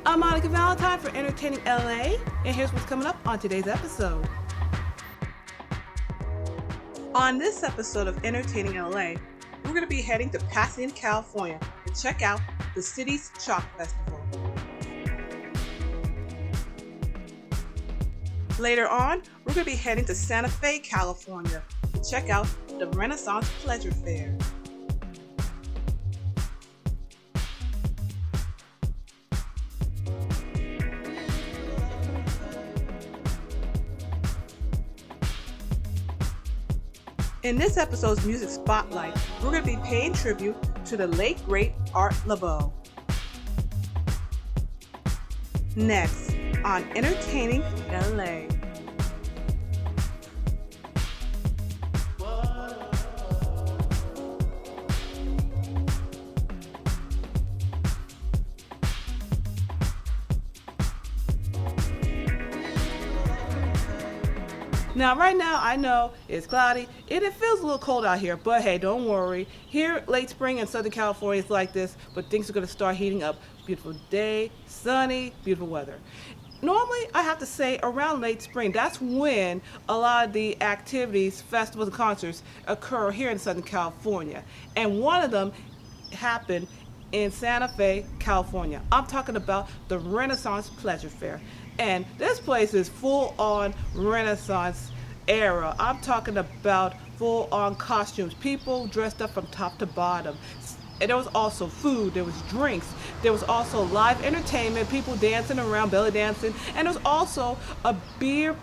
I'm Monica Valentine for Entertaining LA, and here's what's coming up on today's episode. On this episode of Entertaining LA, we're going to be heading to Pasadena, California to check out the city's Chalk Festival. Later on, we're going to be heading to Santa Fe, California to check out the Renaissance Pleasure Faire. In this episode's Music Spotlight, we're going to be paying tribute to the late, great Art Laboe. Next on Entertaining LA. Now, right now, I know it's cloudy and it feels a little cold out here, but hey, don't worry. Here, late spring in Southern California is like this, but things are going to start heating up. Beautiful day, sunny, beautiful weather. Normally, I have to say around late spring, that's when a lot of the activities, festivals, and concerts occur here in Southern California. And one of them happened in Santa Fe, California. I'm talking about the Renaissance Pleasure Faire. And this place is full on Renaissance era. I'm talking about full on costumes, people dressed up from top to bottom. And there was also food, there was drinks, there was also live entertainment, people dancing around, belly dancing, and there was also a beer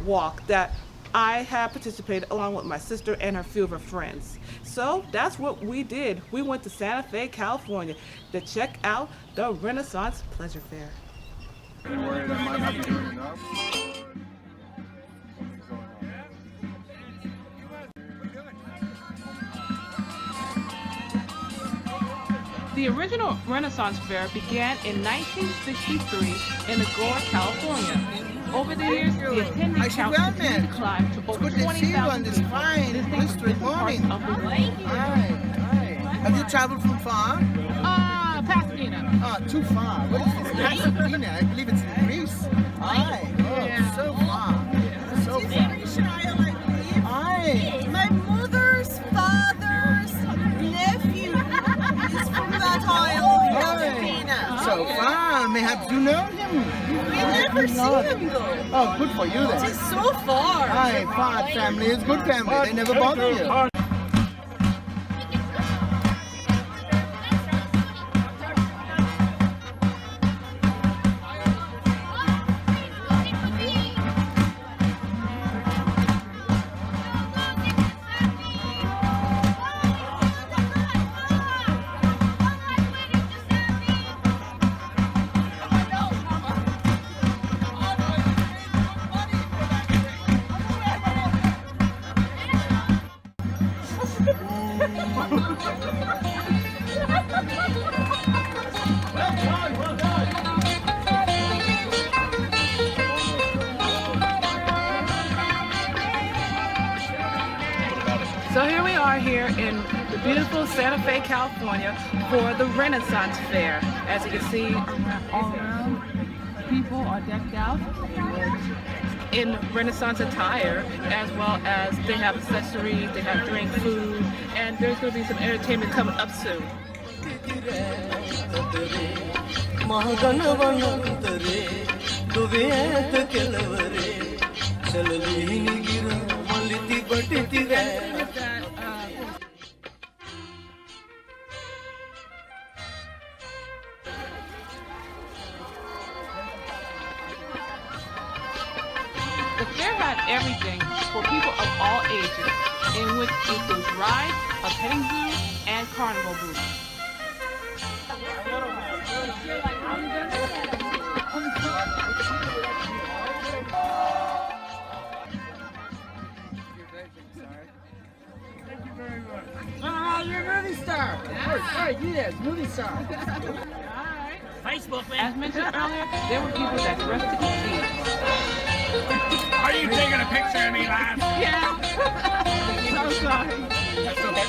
walk that I had participated along with my sister and a few of her friends. So that's what we did. We went to Santa Fe, California to check out the Renaissance Pleasure Faire. The original Renaissance Fair began in 1963 in Agoura, California. Over the years, the attending count continued to climb to over 20,000 people, visiting different parts of the world. Hi. Have you traveled from far? Pasadena. Too far. What is this? Pasadena. I believe it's in Greece. Aye. Oh, so far. So far. I believe. Aye. My mother's father's nephew is from that island, Pasadena. So far. Mayhap you know him? We never see him though. Oh, good for you then. It's so far. Aye, far family is good family. They never bother you. So here we are here in the beautiful Santa Fe, California for the Renaissance Fair. As you can see, all around, people are decked out in Renaissance attire, as well as they have accessories, they have drink, food, and there's going to be some entertainment coming up soon. The fair had everything for people of all ages, in which includes rides, a petting zoo, and carnival booths. You're a movie star. All right, you there, movie star. Facebook, man. As mentioned earlier, there were people that dressed to compete. Are you taking a picture of me, lad? Yeah. So sorry. That's okay.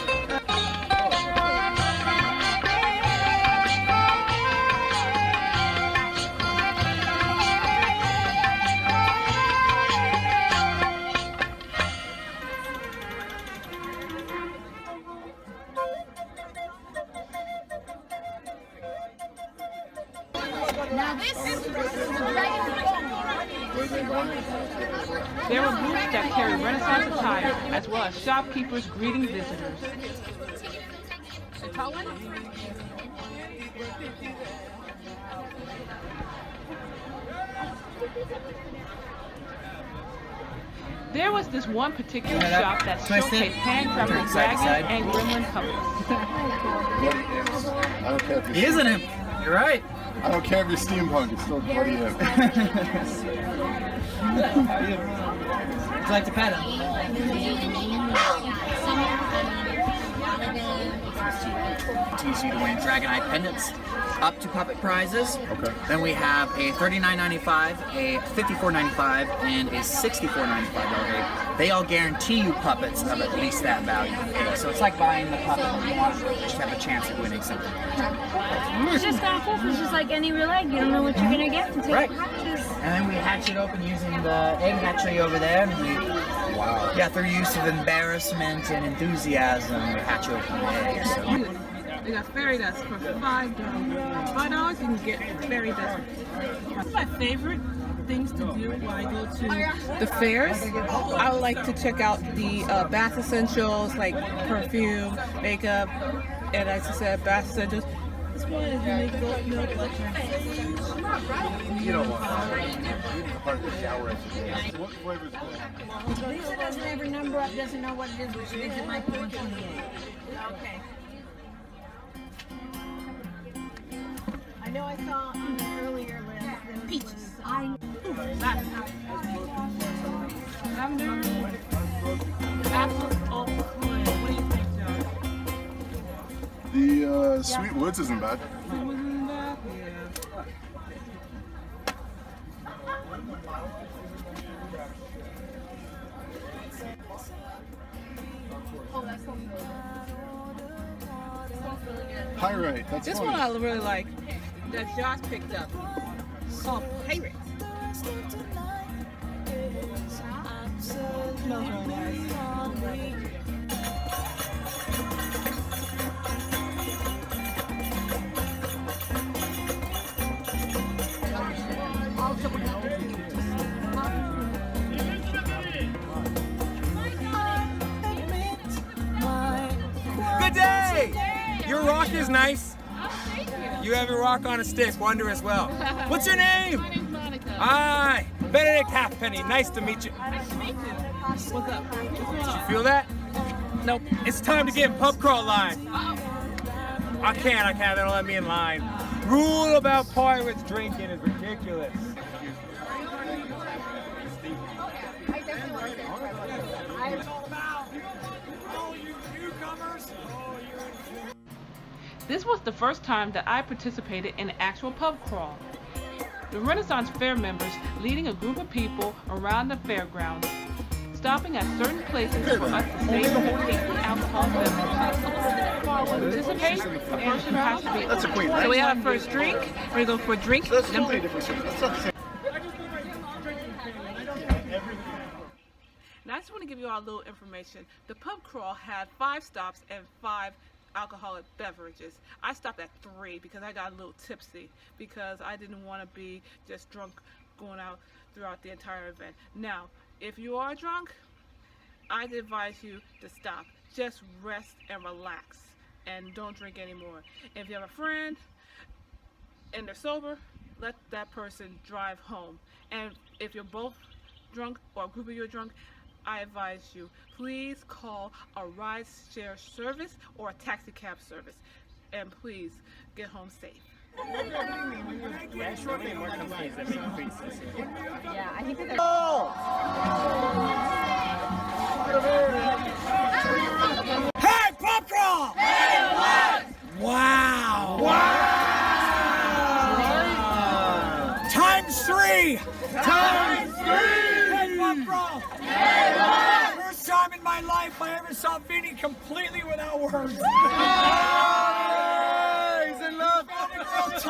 Now this is the dragon. There were booths that carry Renaissance attire, as well as shopkeepers greeting visitors. There was this one particular shop that showcased handcrafted dragon and gremlin puppets. I don't care if He isn't him. You're right. I don't care if you're steampunk, it's still bloody him. Would you like to pet him? Teach you to win Dragon Eye pendants, up to puppet prizes. Okay. Then we have a $39.95, a $54.95, and a $64.95 rate. They all guarantee you puppets of at least that value. Okay, so it's like buying the puppet and you just have a chance of winning something. It's just kind of cool. It's just like any real egg. You don't know what you're gonna get until Right. it hatches. And then we hatch it open using the egg hatchery over there. And we, yeah, through use of embarrassment and enthusiasm, we hatch open the egg. So. They got fairy dust for $5. $5 you can get fairy dust. One of my favorite things to do when I go to the fairs, I would like to check out the bath essentials like perfume, makeup, and as I said, bath essentials. This one is unique goat milk lecture. You don't want part of the shower. What flavor is good? Lisa doesn't have her number up, doesn't know what it is, but she thinks it might be 128. Okay. I know I saw on the earlier list there was peaches. Lavender, apple, oh, what do you think, John? The Sweet Woods isn't bad. Wasn't that? Yeah. Pyrite, that's This fun. one I really like that Josh picked up. Called Pirate. Smells really nice. Good day! Your rock is nice. You have your rock on a stick. Wonder as well. What's your name? My name's Monica. Hi, Benedict Halfpenny. Nice to meet you. Nice to meet you. What's up? What's going on? Feel that? Nope. It's time to get in pub crawl line. Uh-oh. I can't. They don't let me in line. Rule about pirates drinking is ridiculous. This was the first time that I participated in an actual pub crawl. The Renaissance Fair members leading a group of people around the fairgrounds, stopping at certain places for us to save and take the alcohol beverages. To participate, a person has to be. That's a queen. So we have our first drink. We're going to go for a drink. That's totally different. That's not the same. Now I just want to give you all a little information. The pub crawl had 5 stops and 5 alcoholic beverages. I stopped at 3 because I got a little tipsy because I didn't want to be just drunk going out throughout the entire event. Now, if you are drunk, I'd advise you to stop. Just rest and relax and don't drink anymore. If you have a friend and they're sober, let that person drive home. And if you're both drunk or a group of you are drunk, I advise you, please call a ride share service or a taxi cab service, and please get home safe. Yeah, I think that Hey, pub crawl! Wow! Wow! Times 3! Times 3! Hey, pub crawl! First time in my life I ever saw Vinny completely without words. He's in love. Let's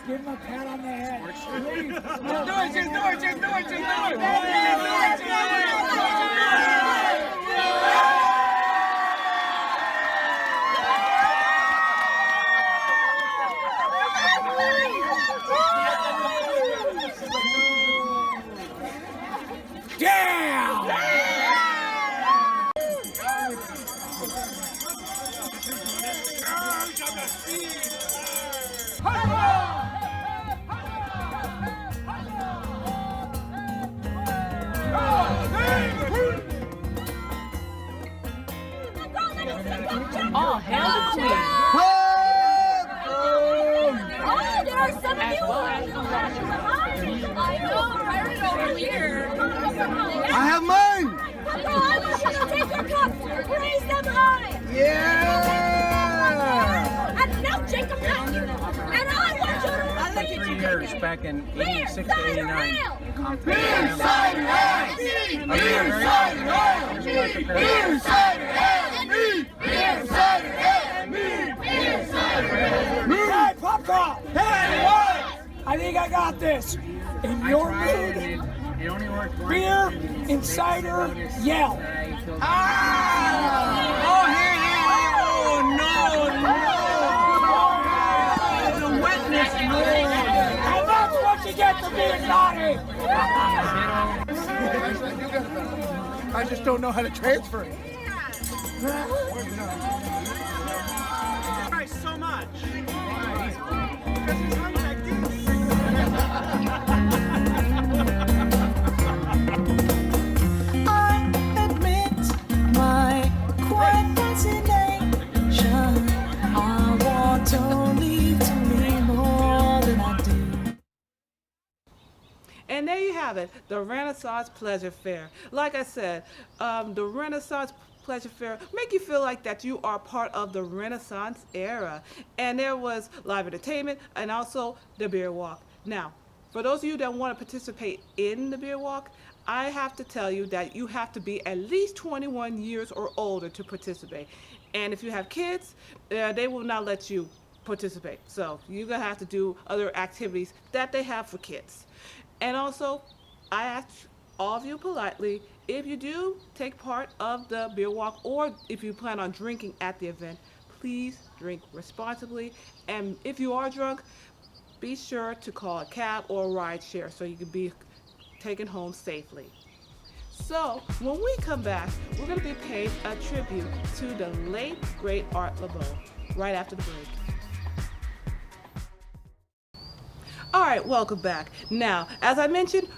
give him a pat on the head. Just do it. Oh, hail the queen. Oh, there are some of you. I know, right over here. I have mine. Oh, I want you to take your cups, raise them high. Yeah. And now, Jacob, not you. And I want you to I look at you years back in 86 to 89. Hey, popcorn! Hey, what? I think I got this. In your mood, It only worked once. beer, insider, yell. Oh, no. The wetness, And that's what you get for being naughty. I just don't know how to transfer it. Christ, so much. I admit my quiet fascination. I want only to mean more than I do. And there you have it, the Renaissance Pleasure Fair. Like I said, the Renaissance Pleasure Fair make you feel like that you are part of the Renaissance era. And there was live entertainment and also the beer walk. Now, for those of you that want to participate in the beer walk, I have to tell you that you have to be at least 21 years or older to participate. And if you have kids, they will not let you participate. So you're going to have to do other activities that they have for kids. And also, I ask all of you politely, if you do take part of the beer walk or if you plan on drinking at the event, please drink responsibly. And if you are drunk, be sure to call a cab or a ride share so you can be taken home safely. So when we come back, we're going to be paying a tribute to the late, great Art Laboe right after the break. All right, welcome back. Now, as I mentioned,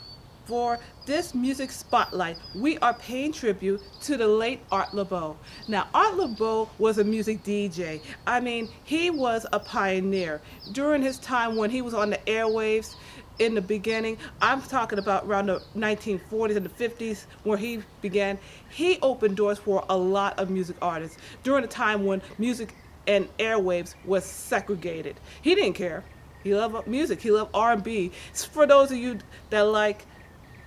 for this music spotlight, we are paying tribute to the late Art Laboe. Now, Art Laboe was a music DJ. I mean, he was a pioneer. During his time when he was on the airwaves in the beginning, I'm talking about around the 1940s and the 50s where he began, he opened doors for a lot of music artists during a time when music and airwaves was segregated. He didn't care. He loved music. He loved R&B. For those of you that like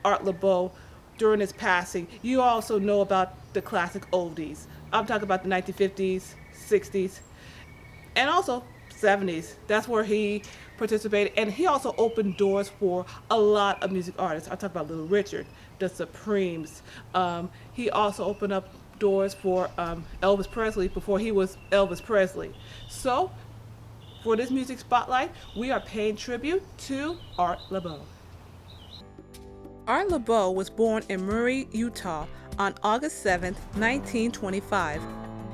Art Laboe during his passing, you also know about the classic oldies. I'm talking about the 1950s, 60s, and also 70s. That's where he participated, and he also opened doors for a lot of music artists. I talk about Little Richard, the Supremes. He also opened up doors for Elvis Presley before he was Elvis Presley. So, for this music spotlight, we are paying tribute to Art Laboe. Art Laboe was born in Murray, Utah on August 7, 1925.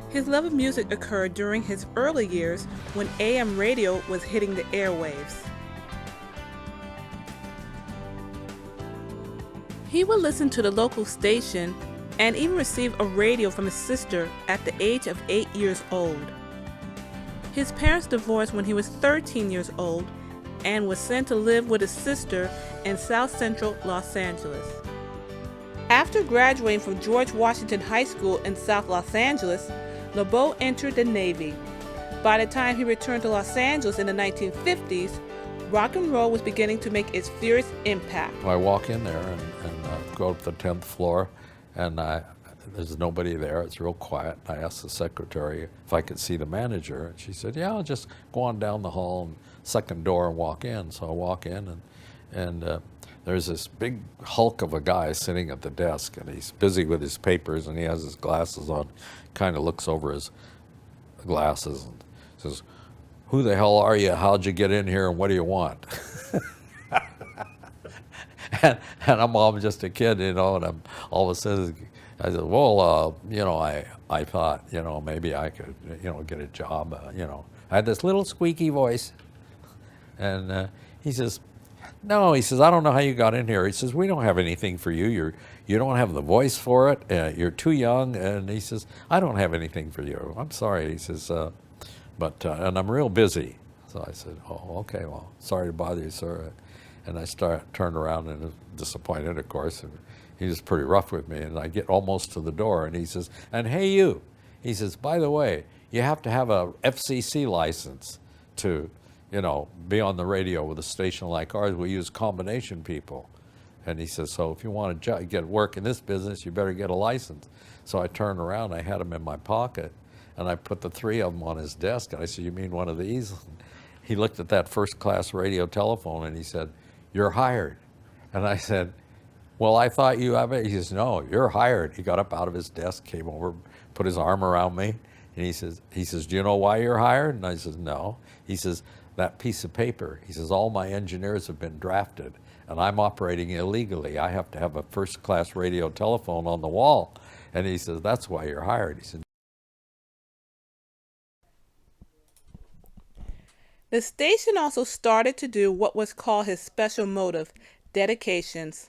His love of music occurred during his early years when AM radio was hitting the airwaves. He would listen to the local station and even receive a radio from his sister at the age of 8 years old. His parents divorced when he was 13 years old and was sent to live with his sister in South Central Los Angeles. After graduating from George Washington High School in South Los Angeles, Laboe entered the Navy. By the time he returned to Los Angeles in the 1950s, rock and roll was beginning to make its fierce impact. I walk in there and go up to the 10th floor, and there's nobody there. It's real quiet. I asked the secretary if I could see the manager, and she said, "Yeah, I'll just go on down the hall and second door and walk in." So I walk in, and there's this big hulk of a guy sitting at the desk, and he's busy with his papers, and he has his glasses on. Kind of looks over his glasses and says, "Who the hell are you? How'd you get in here, and what do you want?" and I'm just a kid, you know, and I'm all of a sudden, I said, "Well, you know, I thought, maybe I could, get a job. I had this little squeaky voice. And he says, no, he says, I don't know how you got in here. He says, we don't have anything for you. You don't have the voice for it. You're too young. And he says, I don't have anything for you. I'm sorry. He says, and I'm real busy. So I said, oh, okay, well, sorry to bother you, sir. And I turned around and was disappointed, of course. And he was pretty rough with me. And I get almost to the door, and he says, and hey, you. He says, by the way, you have to have a FCC license to, be on the radio with a station like ours. We use combination people. And he says, so if you want to get work in this business, you better get a license. So I turned around, I had them in my pocket, and I put the 3 of them on his desk. And I said, you mean one of these? He looked at that first-class radio telephone, and he said, you're hired. And I said, well, I thought you have it. He says, no, you're hired. He got up out of his desk, came over, put his arm around me, and he says, do you know why you're hired? And I said, no. He says, that piece of paper, he says, all my engineers have been drafted, and I'm operating illegally. I have to have a first-class radio telephone on the wall. And he says, that's why you're hired. He said, the station also started to do what was called his special motive, dedications.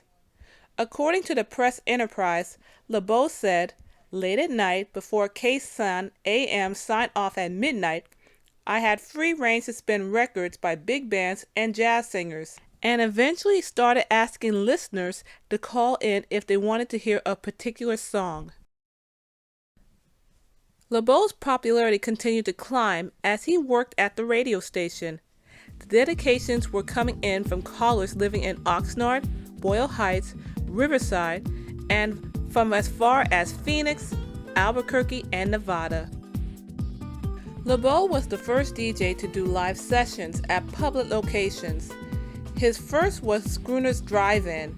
According to the Press Enterprise, Labeau said, late at night, before KSUN AM signed off at midnight, I had free reign to spin records by big bands and jazz singers, and eventually started asking listeners to call in if they wanted to hear a particular song. Labeau's popularity continued to climb as he worked at the radio station. The dedications were coming in from callers living in Oxnard, Boyle Heights, Riverside, and from as far as Phoenix, Albuquerque, and Nevada. Labeau was the first DJ to do live sessions at public locations. His first was Schooner's Drive-In.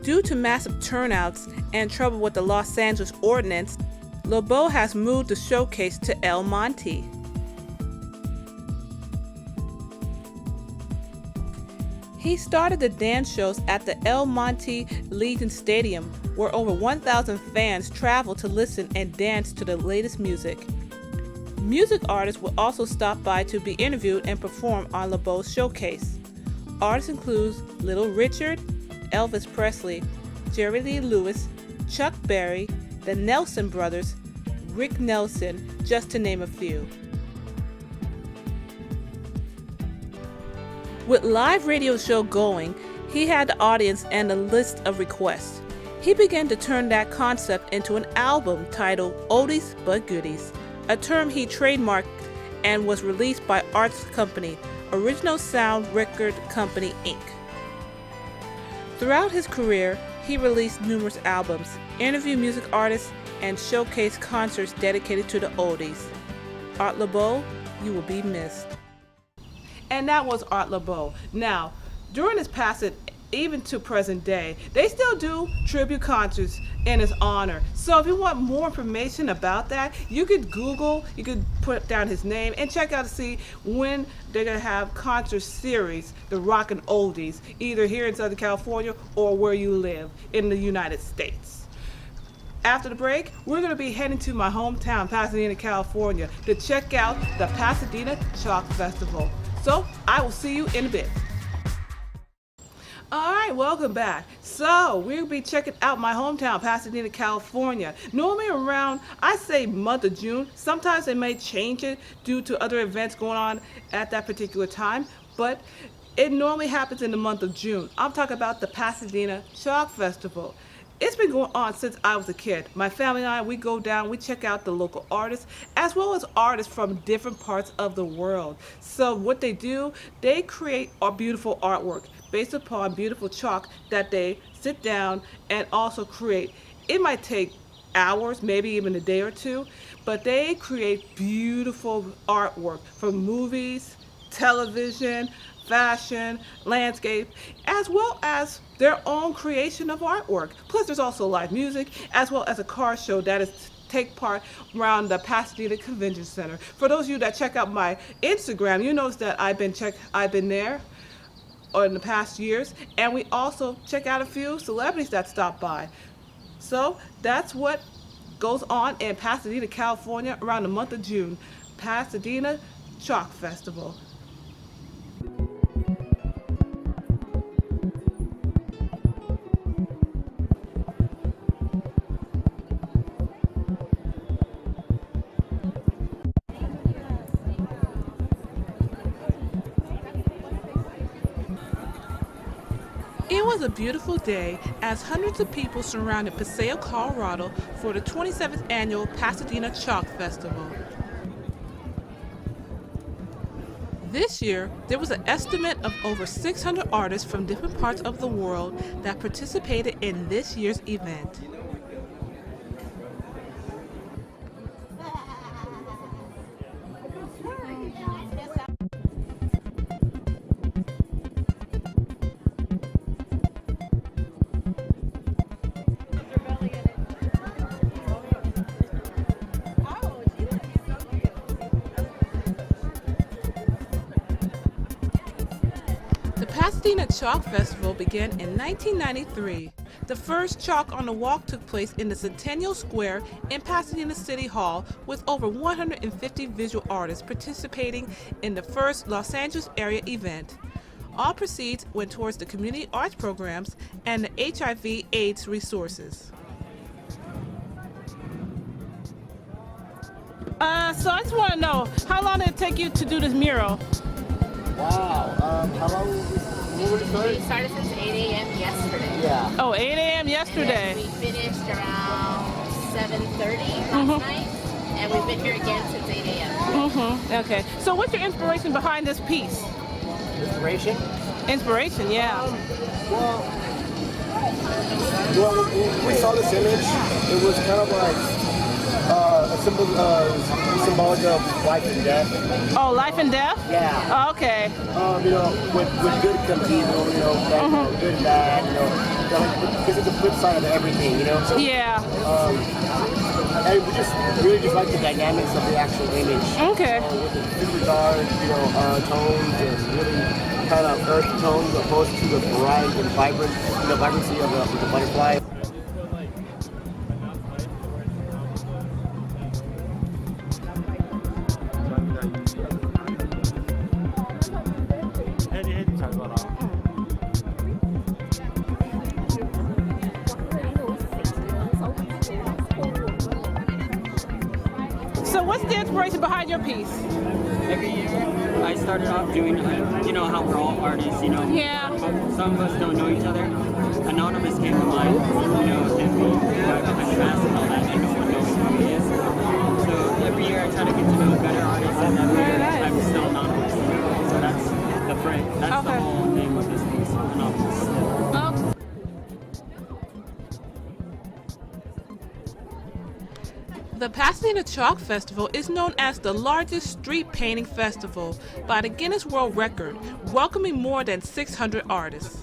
Due to massive turnouts and trouble with the Los Angeles Ordinance, Labeau has moved the showcase to El Monte. He started the dance shows at the El Monte Legion Stadium, where over 1,000 fans travel to listen and dance to the latest music. Music artists will also stop by to be interviewed and perform on Labeau's showcase. Artists include Little Richard, Elvis Presley, Jerry Lee Lewis, Chuck Berry, the Nelson Brothers, Rick Nelson, just to name a few. With live radio show going, he had the audience and a list of requests. He began to turn that concept into an album titled Oldies But Goodies, a term he trademarked and was released by Art's company, Original Sound Record Company, Inc. Throughout his career, he released numerous albums, interviewed music artists, and showcased concerts dedicated to the oldies. Art Labeau, you will be missed. And that was Art Labeau. Now, during his passing, even to present day, they still do tribute concerts in his honor. So if you want more information about that, you could Google, you could put down his name and check out to see when they're going to have concert series, the Rockin' Oldies, either here in Southern California or where you live in the United States. After the break, we're going to be heading to my hometown, Pasadena, California, to check out the Pasadena Chalk Festival. So I will see you in a bit. All right, welcome back. So we'll be checking out my hometown, Pasadena, California. Normally around, I say month of June. Sometimes they may change it due to other events going on at that particular time, but it normally happens in the month of June. I'm talking about the Pasadena Chalk Festival. It's been going on since I was a kid. My family and I, we go down, we check out the local artists, as well as artists from different parts of the world. So what they do, they create a beautiful artwork based upon beautiful chalk that they sit down and also create. It might take hours, maybe even a day or two, but they create beautiful artwork from movies, television, fashion, landscape, as well as their own creation of artwork. Plus there's also live music, as well as a car show that is take part around the Pasadena Convention Center. For those of you that check out my Instagram, you notice that I've been there in the past years, and we also check out a few celebrities that stop by. So that's what goes on in Pasadena, California around the month of June. Pasadena Chalk Festival. It was a beautiful day as hundreds of people surrounded Paseo, Colorado for the 27th annual Pasadena Chalk Festival. This year, there was an estimate of over 600 artists from different parts of the world that participated in this year's event. The Pasadena Chalk Festival began in 1993. The first Chalk on the Walk took place in the Centennial Square in Pasadena City Hall with over 150 visual artists participating in the first Los Angeles area event. All proceeds went towards the community arts programs and the HIV/AIDS resources. So I just want to know, how long did it take you to do this mural? Wow. How long was it started? We started since 8 a.m. yesterday. Yeah. Oh, 8 a.m. yesterday. And we finished around 7:30 last night, and we've been here again since 8 a.m. Okay. So what's your inspiration behind this piece? Inspiration? Inspiration, yeah. Well, when we saw this image, it was kind of like a symbolic of life and death. Oh, life and death? Yeah. Oh, okay. You know, with good comes evil, you know, good and bad, you know, because it's the flip side of everything, you know? Yeah. And we just really just like the dynamics of the actual image. Okay. With the super dark, you know, tones and really kind of earth tones opposed to the bright and vibrant, you know, vibrancy of the butterfly. So what's the inspiration behind your piece? Every year, I started off doing, you know how we're all artists, you know. Yeah. Some of us don't know each other. Anonymous came to mind, you know, and we got behind the mask and all that, and no one knows who he is. So every year I try to get to know better artists, and every year I'm still anonymous. So that's the phrase, that's the whole name of this piece, anonymous. The Pasadena Chalk Festival is known as the largest street painting festival by the Guinness World Record, welcoming more than 600 artists.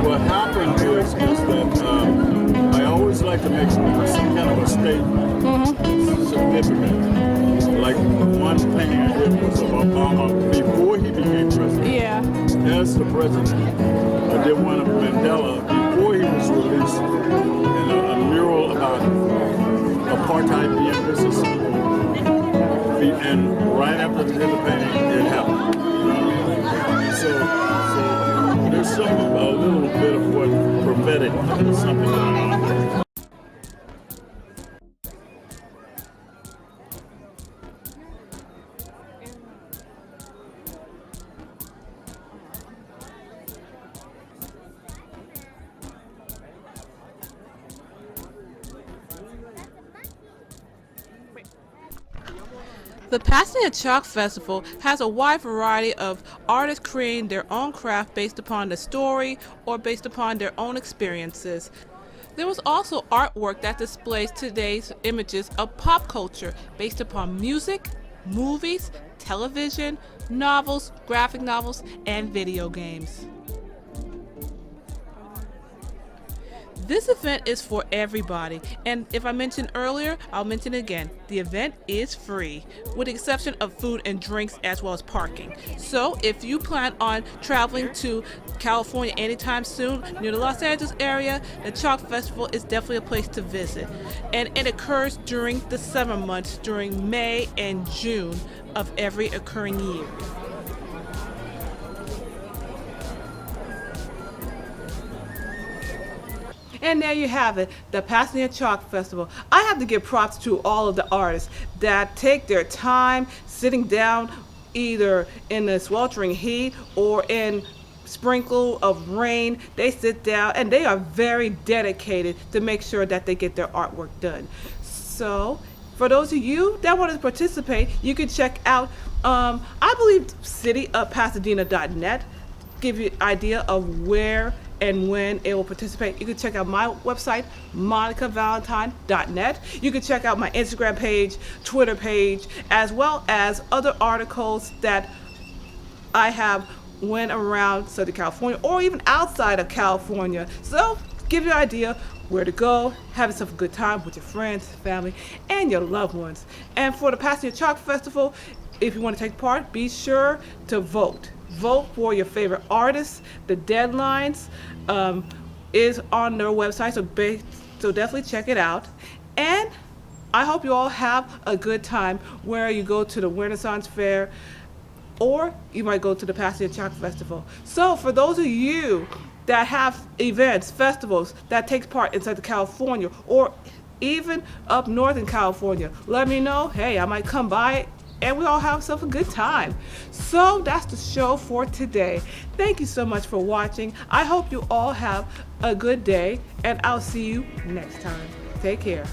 What happened is that I always like to make some kind of a statement, significant. Like one painting I did was of Obama before he became president. Yeah. As the president. I did one of Mandela before he was released, and a mural about apartheid being disassembled. And right after the painting, it happened. So there's a little bit of what prophetic something going on there. The Pasadena Chalk Festival has a wide variety of artists creating their own craft based upon the story or based upon their own experiences. There was also artwork that displays today's images of pop culture based upon music, movies, television, novels, graphic novels, and video games. This event is for everybody, and if I mentioned earlier, I'll mention it again. The event is free, with the exception of food and drinks as well as parking. So if you plan on traveling to California anytime soon, near the Los Angeles area, the Chalk Festival is definitely a place to visit. And it occurs during the summer months, during May and June of every occurring year. And there you have it, the Pasadena Chalk Festival. I have to give props to all of the artists that take their time sitting down either in the sweltering heat or in sprinkle of rain. They sit down and they are very dedicated to make sure that they get their artwork done. So for those of you that want to participate, you can check out, I believe, cityofpasadena.net, give you an idea of where and when it will participate. You can check out my website, monicavalentine.net. You can check out my Instagram page, Twitter page, as well as other articles that I have went around Southern California or even outside of California. So give you an idea where to go, have yourself a good time with your friends, family, and your loved ones. And for the Pasadena Chalk Festival, if you want to take part, be sure to vote. Vote for your favorite artists. The deadlines is on their website, so definitely check it out. And I hope you all have a good time where you go to the Renaissance Fair or you might go to the Pasadena Chalk Festival. So for those of you that have events, festivals that takes part in Southern California or even up north in California, let me know. Hey, I might come by and we all have ourselves a good time. So that's the show for today. Thank you so much for watching. I hope you all have a good day, and I'll see you next time. Take care.